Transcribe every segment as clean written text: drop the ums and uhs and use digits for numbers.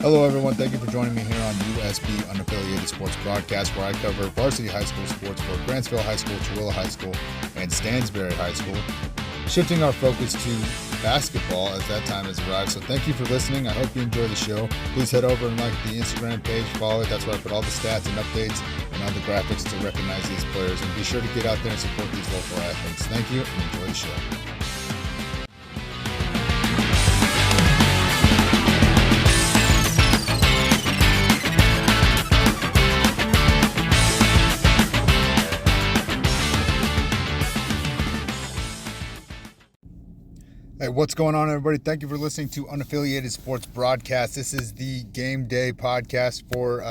Hello, everyone. Thank you for joining me here on USB Unaffiliated Sports Broadcast, where I cover varsity high school sports for Grantsville High School, Tooele High School, and Stansbury High School, shifting our focus to basketball as that time has arrived. So thank you for listening. I hope you enjoy the show. Please head over and like the Instagram page, follow it. That's where I put all the stats and updates and all the graphics to recognize these players. And be sure to get out there and support these local athletes. Thank you and enjoy the show. Hey, what's going on, everybody? Thank you for listening to Unaffiliated Sports Broadcast. This is the game day podcast for,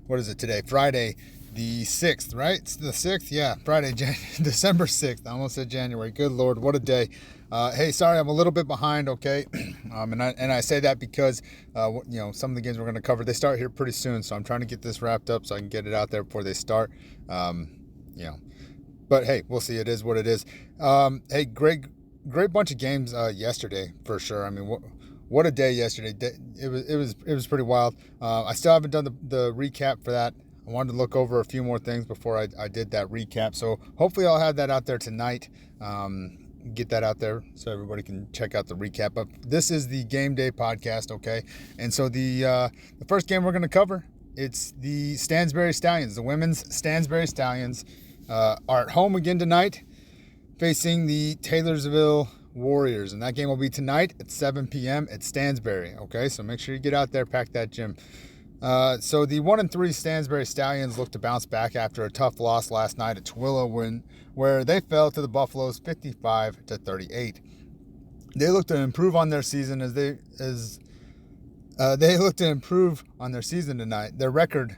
what is it today? Friday, the 6th, right? It's the 6th? Yeah, Friday, December 6th. I almost said January. Good Lord, what a day. Hey, sorry, I'm a little bit behind, okay? And I say that because, some of the games we're going to cover, they start here pretty soon, so I'm trying to get this wrapped up so I can get it out there before they start. But hey, we'll see. It is what it is. Hey, Great bunch of games yesterday for sure. I mean, what a day yesterday! It was pretty wild. I still haven't done the recap for that. I wanted to look over a few more things before I did that recap. So hopefully I'll have that out there tonight. Get that out there so everybody can check out the recap. But this is the game day podcast, okay? And so the first game we're going to cover, it's the Stansbury Stallions. The women's Stansbury Stallions are at home again tonight, facing the Taylorsville Warriors. And that game will be tonight at 7 p.m. at Stansbury. Okay, so make sure you get out there, pack that gym. So the 1-3 Stansbury Stallions look to bounce back after a tough loss last night at Tooele, where they fell to the Buffaloes 55-38. They look to improve on their season they look to improve on their season tonight. Their record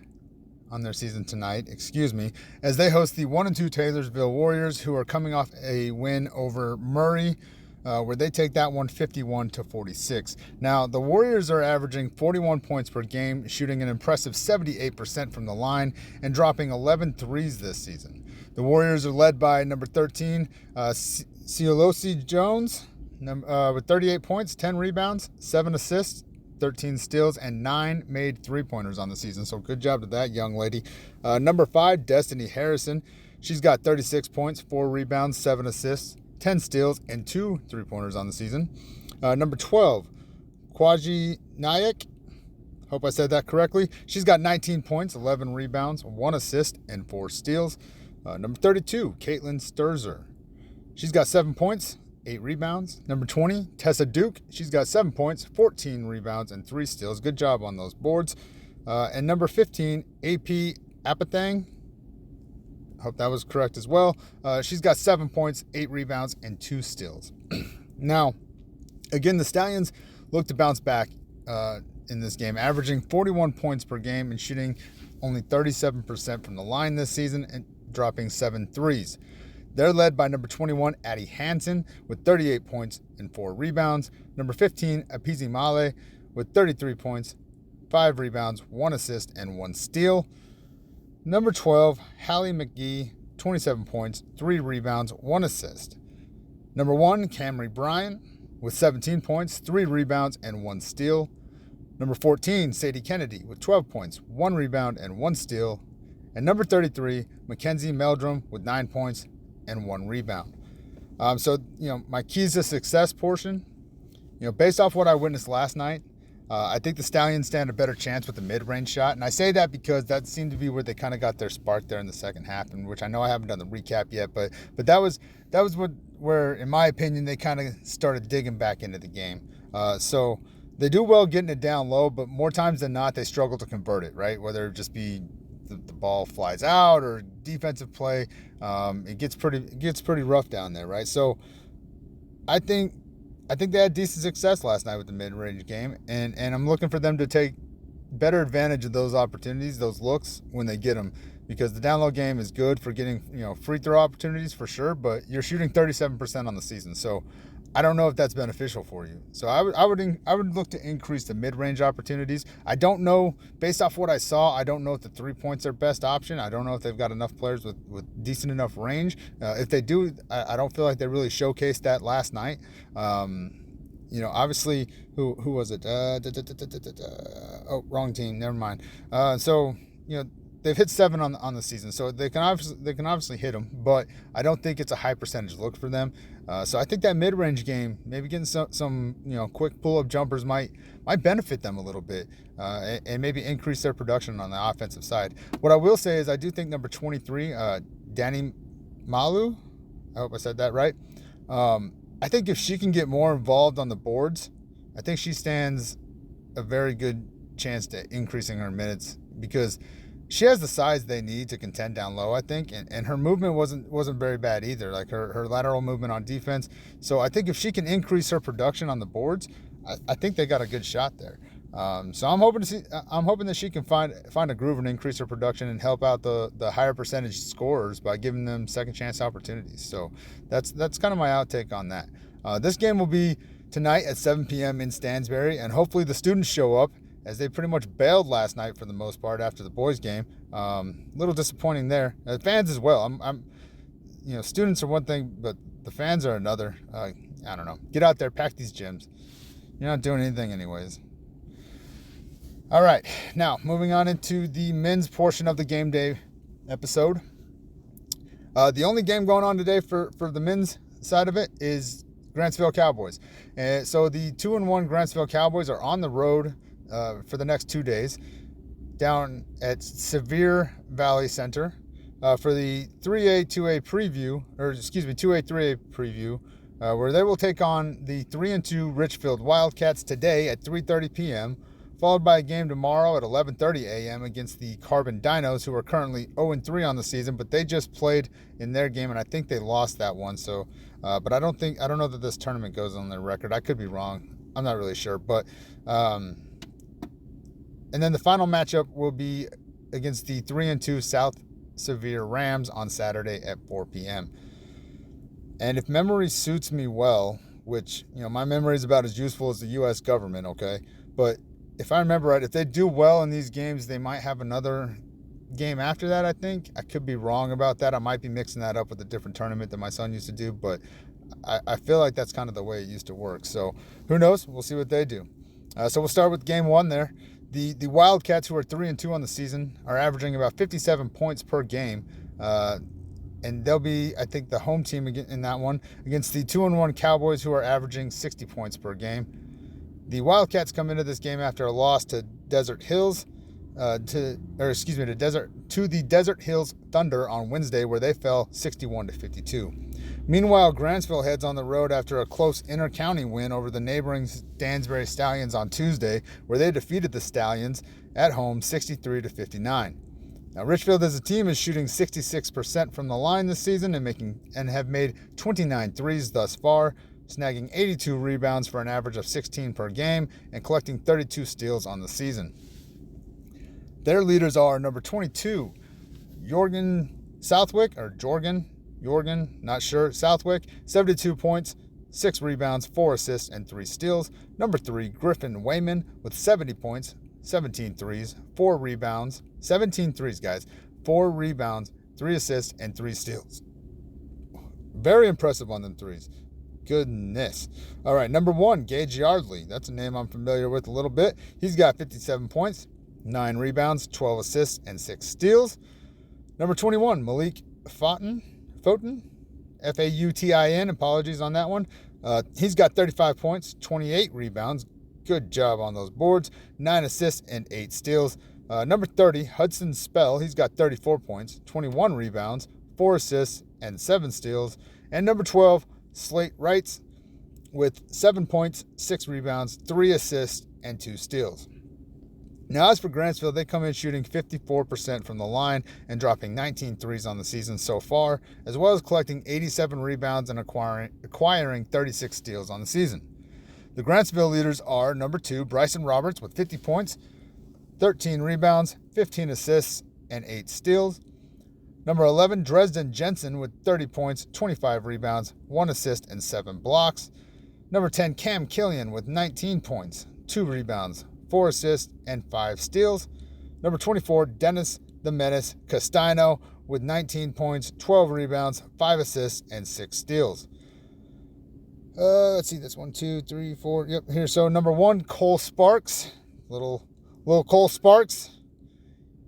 on their season tonight, as they host the 1-2 Taylorsville Warriors, who are coming off a win over Murray, where they take that one 51-46. Now, the Warriors are averaging 41 points per game, shooting an impressive 78% from the line, and dropping 11 threes this season. The Warriors are led by number 13, Ciolosi Jones, with 38 points, 10 rebounds, 7 assists, 13 steals, and 9 made three-pointers on the season. So good job to that young lady. Number 5, Destiny Harrison. She's got 36 points, 4 rebounds, 7 assists, 10 steals, and 2 three-pointers on the season. Number 12, Kwaji Nayak. Hope I said that correctly. She's got 19 points, 11 rebounds, 1 assist, and 4 steals. Number 32, Caitlin Sturzer. She's got 7 points, 8 rebounds. Number 20, Tessa Duke. She's got 7 points, 14 rebounds, and 3 steals. Good job on those boards. And number 15, AP Apatang. I hope that was correct as well. She's got 7 points, 8 rebounds, and 2 steals. Now, again, the Stallions look to bounce back in this game, averaging 41 points per game and shooting only 37% from the line this season and dropping 7 threes. They're led by number 21, Addie Hansen, with 38 points and 4 rebounds. Number 15, Apizi Male, with 33 points, 5 rebounds, 1 assist, and 1 steal. Number 12, Hallie McGee, 27 points, 3 rebounds, 1 assist. Number 1, Camry Bryan, with 17 points, 3 rebounds, and 1 steal. Number 14, Sadie Kennedy, with 12 points, 1 rebound, and 1 steal. And number 33, Mackenzie Meldrum, with 9 points, and 1 rebound. So my keys to success portion, based off what I witnessed last night, I think the Stallions stand a better chance with the mid-range shot. And I say that because that seemed to be where they kind of got their spark there in the second half, and which I know I haven't done the recap yet, but that was where, in my opinion, they kind of started digging back into the game. So they do well getting it down low, but more times than not, they struggle to convert it, right? Whether it just be the ball flies out or defensive play, it gets pretty rough down there, right? So I think they had decent success last night with the mid-range game, and I'm looking for them to take better advantage of those opportunities, those looks when they get them, because the down low game is good for getting free throw opportunities for sure, but you're shooting 37% on the season, so I don't know if that's beneficial for you. So I would look to increase the mid-range opportunities. I don't know, based off what I saw, I don't know if the 3 point's their best option. I don't know if they've got enough players with decent enough range. If they do, I don't feel like they really showcased that last night. Obviously, who was it? Oh, wrong team. Never mind. So they've hit 7 on the season, so they can obviously hit them, but I don't think it's a high percentage look for them. So I think that mid-range game, maybe getting some quick pull-up jumpers might benefit them a little bit, and maybe increase their production on the offensive side. What I will say is I do think number 23, Danny Malu, I hope I said that right. I think if she can get more involved on the boards, I think she stands a very good chance to increasing her minutes, because she has the size they need to contend down low, I think, and her movement wasn't very bad either, like her lateral movement on defense. So I think if she can increase her production on the boards, I think they got a good shot there. So I'm hoping that she can find a groove and increase her production and help out the higher percentage scorers by giving them second chance opportunities. So that's kind of my outtake on that. This game will be tonight at 7 p.m. in Stansbury, and hopefully the students show up, as they pretty much bailed last night for the most part after the boys' game. A little disappointing there. Fans as well. Students are one thing, but the fans are another. I don't know. Get out there, pack these gyms. You're not doing anything anyways. All right, now moving on into the men's portion of the game day episode. The only game going on today for the men's side of it is Grantsville Cowboys. So the 2-1 Grantsville Cowboys are on the road for the next 2 days down at Sevier Valley Center for the 3A 2A preview, 2A 3A preview, where they will take on the 3-2 Richfield Wildcats today at 3:30 p.m., followed by a game tomorrow at 11:30 a.m. against the Carbon Dinos, who are currently 0-3 on the season, but they just played in their game, and I think they lost that one. So, but I don't know that this tournament goes on their record. I could be wrong. I'm not really sure, but. And then the final matchup will be against the 3-2 South Sevier Rams on Saturday at 4 p.m. And if memory suits me well, which, my memory is about as useful as the U.S. government, okay? But if I remember right, if they do well in these games, they might have another game after that, I think. I could be wrong about that. I might be mixing that up with a different tournament that my son used to do, but I feel like that's kind of the way it used to work. So who knows? We'll see what they do. So we'll start with game one there. The Wildcats, who are 3-2 on the season, are averaging about 57 points per game. And they'll be, I think, the home team in that one against the 2-1 Cowboys, who are averaging 60 points per game. The Wildcats come into this game after a loss to Desert Hills, to the Desert Hills Thunder on Wednesday, where they fell 61-52. Meanwhile, Grantsville heads on the road after a close inter-county win over the neighboring Stansbury Stallions on Tuesday, where they defeated the Stallions at home 63-59. Now, Richfield as a team is shooting 66% from the line this season and have made 29 threes thus far, snagging 82 rebounds for an average of 16 per game and collecting 32 steals on the season. Their leaders are number 22, Jorgen, not sure, Southwick, 72 points, 6 rebounds, 4 assists, and 3 steals. Number 3, Griffin Wayman with 70 points, 17 threes, 4 rebounds, 17 threes, guys, 4 rebounds, 3 assists, and 3 steals. Very impressive on them threes. Goodness. All right, number 1, Gage Yardley. That's a name I'm familiar with a little bit. He's got 57 points, 9 rebounds, 12 assists, and 6 steals. Number 21, Malik Foughton, F-A-U-T-I-N, apologies on that one. He's got 35 points, 28 rebounds. Good job on those boards. 9 assists and 8 steals. Number 30, Hudson Spell. He's got 34 points, 21 rebounds, 4 assists, and 7 steals. And number 12, Slate Wrights with 7 points, 6 rebounds, 3 assists, and 2 steals. Now, as for Grantsville, they come in shooting 54% from the line and dropping 19 threes on the season so far, as well as collecting 87 rebounds and acquiring 36 steals on the season. The Grantsville leaders are number 2, Bryson Roberts with 50 points, 13 rebounds, 15 assists, and 8 steals. Number 11, Dresden Jensen with 30 points, 25 rebounds, 1 assist, and 7 blocks. Number 10, Cam Killian with 19 points, 2 rebounds, 4 assists, and 5 steals. Number 24, Dennis the Menace Castano with 19 points, 12 rebounds, 5 assists, and 6 steals. Let's see, this 1, 2, 3, 4. Yep, here. So number 1, Cole Sparks, little Cole Sparks.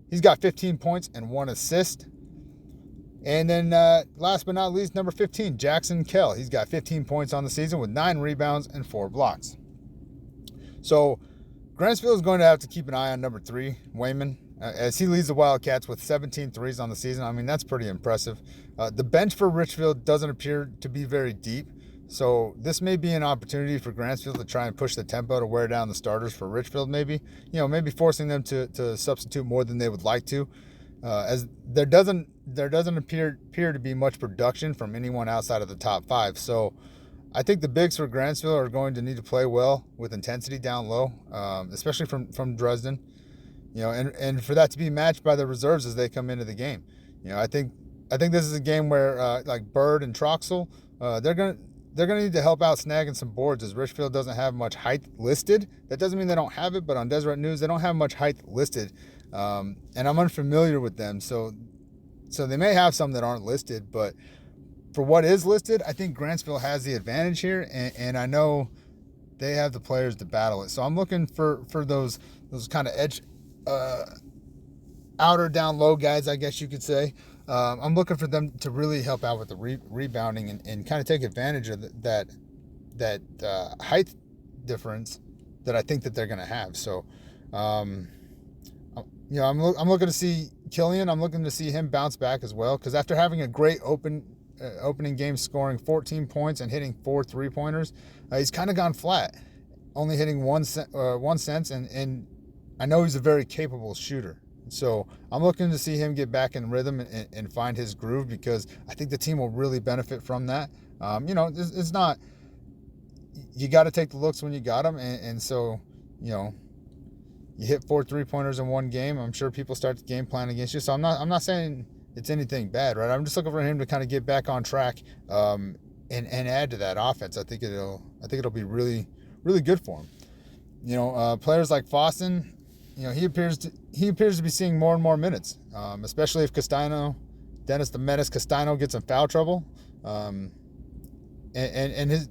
He's got 15 points and 1 assist. And then last but not least, number 15, Jackson Kell. He's got 15 points on the season with 9 rebounds and 4 blocks. So Grantsville is going to have to keep an eye on number 3, Wayman, as he leads the Wildcats with 17 threes on the season. I mean, that's pretty impressive. The bench for Richfield doesn't appear to be very deep. So this may be an opportunity for Grantsville to try and push the tempo to wear down the starters for Richfield maybe. Maybe forcing them to substitute more than they would like to. As there doesn't appear to be much production from anyone outside of the top 5. So I think the bigs for Grantsville are going to need to play well with intensity down low, especially from Dresden. And for that to be matched by the reserves as they come into the game. I think this is a game where like Bird and Troxel, they're gonna need to help out snagging some boards, as Richfield doesn't have much height listed. That doesn't mean they don't have it, but on Deseret News they don't have much height listed, and I'm unfamiliar with them. So they may have some that aren't listed, but for what is listed, I think Grantsville has the advantage here, and I know they have the players to battle it. So I'm looking for those kind of edge, outer down low guys, I guess you could say. I'm looking for them to really help out with the rebounding and kind of take advantage of that height difference that I think that they're going to have. So, I'm looking to see Killian. I'm looking to see him bounce back as well, because after having a great opening game, scoring 14 points and hitting 4 3-pointers, he's kind of gone flat, only hitting one sense, and I know he's a very capable shooter. So I'm looking to see him get back in rhythm and find his groove, because I think the team will really benefit from that. It's not, you got to take the looks when you got them. And so, you hit 4 3-pointers in one game. I'm sure people start the game plan against you. So I'm not saying it's anything bad, right? I'm just looking for him to kind of get back on track, and add to that offense. I think it'll be really, really good for him. Players like Fossen, he appears to be seeing more and more minutes, especially if Dennis the Menace Castano gets in foul trouble. And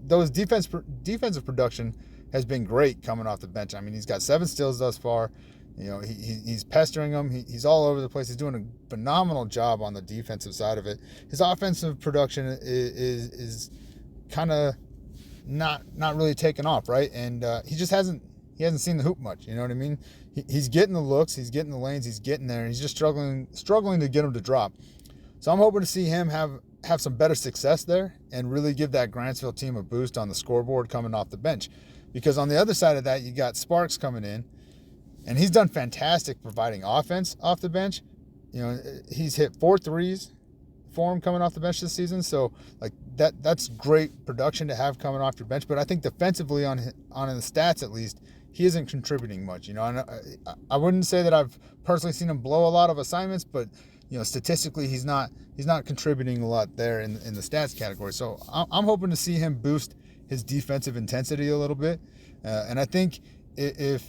those defensive production has been great coming off the bench. I mean, he's got 7 steals thus far. He's pestering them. He's all over the place. He's doing a phenomenal job on the defensive side of it. His offensive production is kind of not really taken off, right? And he hasn't seen the hoop much. You know what I mean? He's getting the looks, he's getting the lanes, he's getting there, and he's just struggling to get them to drop. So I'm hoping to see him have some better success there and really give that Grantsville team a boost on the scoreboard coming off the bench. Because on the other side of that, you got Sparks coming in, and he's done fantastic providing offense off the bench. He's hit 4 threes for him coming off the bench this season. So like that's great production to have coming off your bench. But I think defensively on the stats at least, he isn't contributing much. I wouldn't say that I've personally seen him blow a lot of assignments, but statistically he's not contributing a lot there in the stats category. So I'm hoping to see him boost his defensive intensity a little bit, and I think if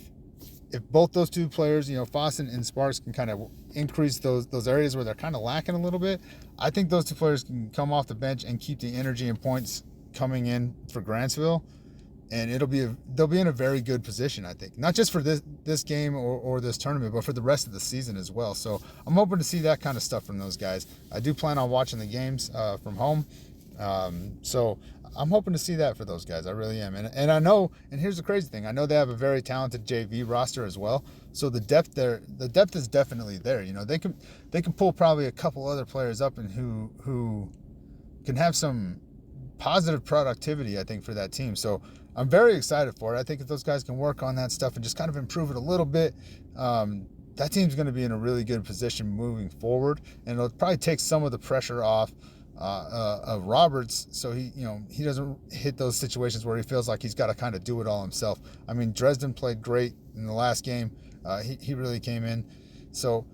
both those two players, Fossen and Sparks, can kind of increase those areas where they're kind of lacking a little bit, I think those two players can come off the bench and keep the energy and points coming in for Grantsville. And they'll be in a very good position, I think. Not just for this game or this tournament, but for the rest of the season as well. So I'm hoping to see that kind of stuff from those guys. I do plan on watching the games from home. So I'm hoping to see that for those guys. I really am. And I know, and here's the crazy thing, I know they have a very talented JV roster as well. So the depth is definitely there. They can pull probably a couple other players up and who can have some positive productivity, I think, for that team. So I'm very excited for it. I think if those guys can work on that stuff and just kind of improve it a little bit, that team's going to be in a really good position moving forward, and it'll probably take some of the pressure off of Roberts, so he doesn't hit those situations where he feels like he's got to kind of do it all himself. I mean, Dresden played great in the last game. He really came in. So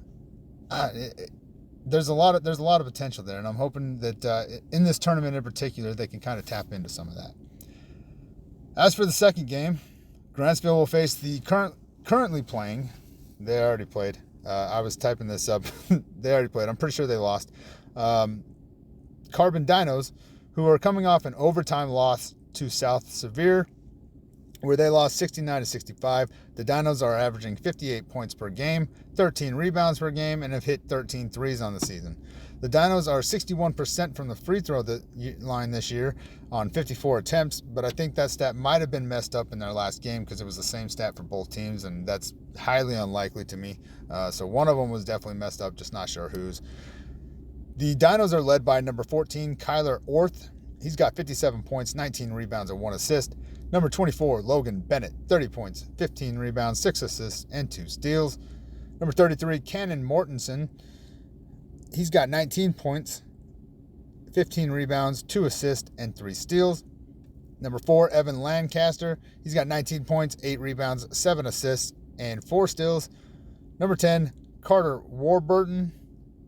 there's a lot of potential there, and I'm hoping that in this tournament in particular, they can kind of tap into some of that. As for the second game, Grantsville will face the currently playing. They already played. I was typing this up. They already played. I'm pretty sure they lost. Carbon Dinos, who are coming off an overtime loss to South Sevier, where they lost 69-65. The Dinos are averaging 58 points per game, 13 rebounds per game, and have hit 13 threes on the season. The Dinos are 61% from the free throw line this year on 54 attempts, but I think that stat might have been messed up in their last game because it was the same stat for both teams, and that's highly unlikely to me. So one of them was definitely messed up, just not sure whose. The Dinos are led by number 14, Kyler Orth. He's got 57 points, 19 rebounds, and 1 assist. Number 24, Logan Bennett, 30 points, 15 rebounds, 6 assists, and 2 steals. Number 33, Cannon Mortensen. He's got 19 points, 15 rebounds, 2 assists, and 3 steals. Number 4, Evan Lancaster. He's got 19 points, 8 rebounds, 7 assists, and 4 steals. Number 10, Carter Warburton.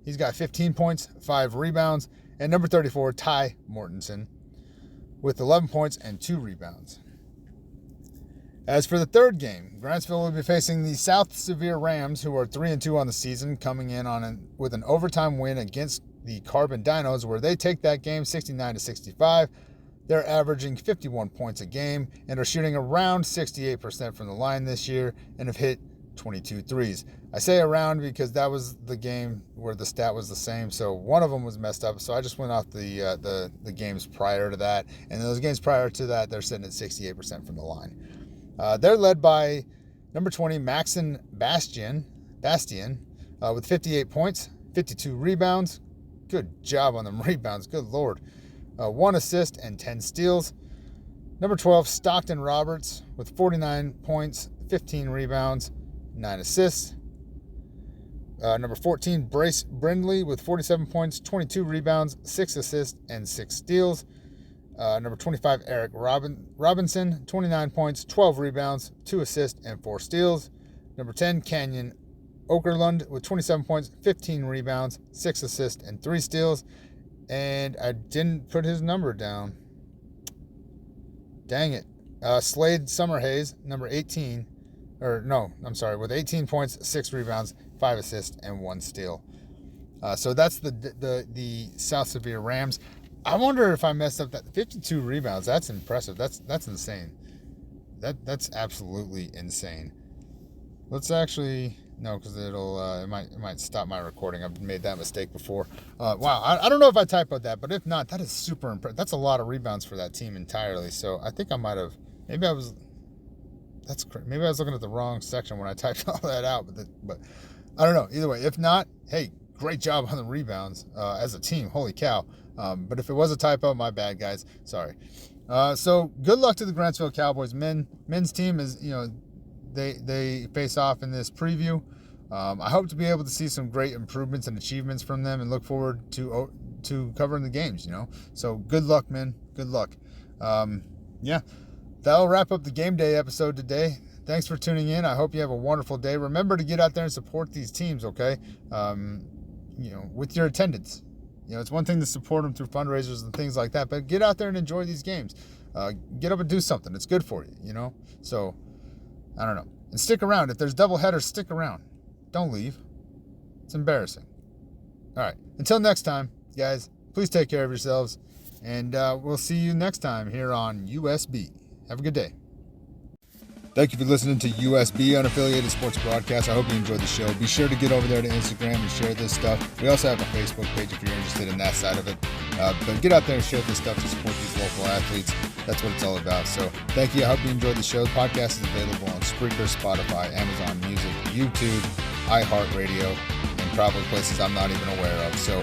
He's got 15 points, 5 rebounds. And number 34, Ty Mortensen, with 11 points and 2 rebounds. As for the third game, Grantsville will be facing the South Sevier Rams, who are 3-2 on the season, coming in with an overtime win against the Carbon Dinos, where they take that game 69-65. They're averaging 51 points a game and are shooting around 68% from the line this year and have hit 22 threes. I say around because that was the game where the stat was the same, so one of them was messed up, so I just went off the games prior to that, and those games prior to that, they're sitting at 68% from the line. They're led by number 20, Maxon Bastian, with 58 points, 52 rebounds. Good job on them rebounds, good Lord. 1 assist and 10 steals. Number 12, Stockton Roberts, with 49 points, 15 rebounds, 9 assists. Number 14, Brace Brindley, with 47 points, 22 rebounds, 6 assists, and 6 steals. Number 25, Eric Robinson, 29 points, 12 rebounds, 2 assists, and 4 steals. Number 10, Canyon Okerlund, with 27 points, 15 rebounds, 6 assists, and 3 steals. And I didn't put his number down. Dang it. Slade Summerhays, number 18, with 18 points, 6 rebounds, 5 assists, and 1 steal. So that's the South Sevier Rams. I wonder if I messed up that 52 rebounds. That's impressive. That's insane. That's absolutely insane. Let's actually because it might stop my recording. I've made that mistake before. Wow, I don't know if I typoed that, but if not, that is super impressive. That's a lot of rebounds for that team entirely. So I think I might have. Maybe I was looking at the wrong section when I typed all that out. But I don't know. Either way, if not, hey, great job on the rebounds as a team. Holy cow. But if it was a typo, my bad, guys. Sorry. So good luck to the Grantsville Cowboys. Men's team is, they face off in this preview. I hope to be able to see some great improvements and achievements from them and look forward to covering the games, So good luck, men. Good luck. That'll wrap up the game day episode today. Thanks for tuning in. I hope you have a wonderful day. Remember to get out there and support these teams, okay? With your attendance. It's one thing to support them through fundraisers and things like that, but get out there and enjoy these games. Get up and do something. It's good for you, So, I don't know. And stick around. If there's doubleheaders, stick around. Don't leave. It's embarrassing. All right. Until next time, guys, please take care of yourselves, and we'll see you next time here on USB. Have a good day. Thank you for listening to USB, Unaffiliated Sports Broadcast. I hope you enjoyed the show. Be sure to get over there to Instagram and share this stuff. We also have a Facebook page if you're interested in that side of it. But get out there and share this stuff to support these local athletes. That's what it's all about. So thank you. I hope you enjoyed the show. The podcast is available on Spreaker, Spotify, Amazon Music, YouTube, iHeartRadio, and probably places I'm not even aware of. So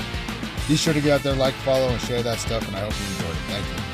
be sure to get out there, like, follow, and share that stuff, and I hope you enjoyed it. Thank you.